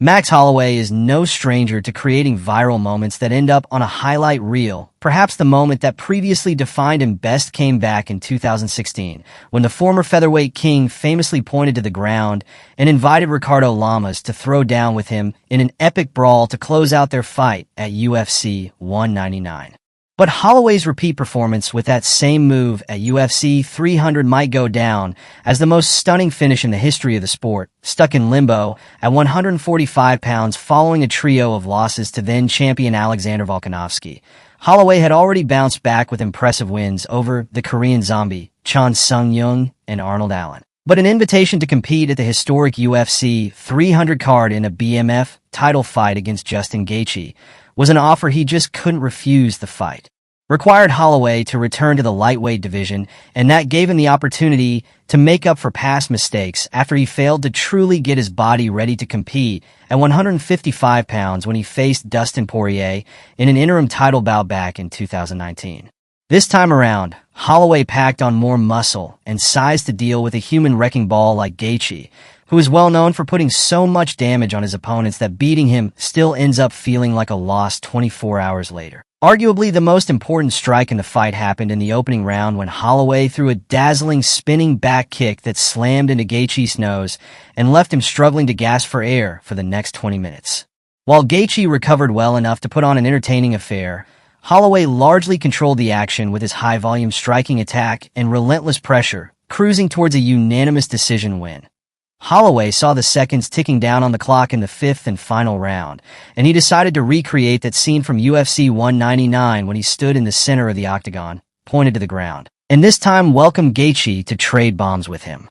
Max Holloway is no stranger to creating viral moments that end up on a highlight reel. Perhaps the moment that previously defined him best came back in 2016, when the former featherweight king famously pointed to the ground and invited Ricardo Lamas to throw down with him in an epic brawl to close out their fight at UFC 199. But Holloway's repeat performance with that same move at UFC 300 might go down as the most stunning finish in the history of the sport, stuck in limbo at 145 pounds following a trio of losses to then-champion Alexander Volkanovski. Holloway had already bounced back with impressive wins over the Korean Zombie, Chan Sung-young, and Arnold Allen. But an invitation to compete at the historic UFC 300 card in a BMF title fight against Justin Gaethje was an offer he just couldn't refuse. The fight required Holloway to return to the lightweight division, and that gave him the opportunity to make up for past mistakes after he failed to truly get his body ready to compete at 155 pounds when he faced Dustin Poirier in an interim title bout back in 2019. This time around, Holloway packed on more muscle and size to deal with a human wrecking ball like Gaethje, who is well known for putting so much damage on his opponents that beating him still ends up feeling like a loss 24 hours later. Arguably, the most important strike in the fight happened in the opening round when Holloway threw a dazzling spinning back kick that slammed into Gaethje's nose and left him struggling to gasp for air for the next 20 minutes. While Gaethje recovered well enough to put on an entertaining affair, Holloway largely controlled the action with his high-volume striking attack and relentless pressure, cruising towards a unanimous decision win. Holloway saw the seconds ticking down on the clock in the fifth and final round, and he decided to recreate that scene from UFC 199 when he stood in the center of the octagon, pointed to the ground, and this time welcomed Gaethje to trade bombs with him.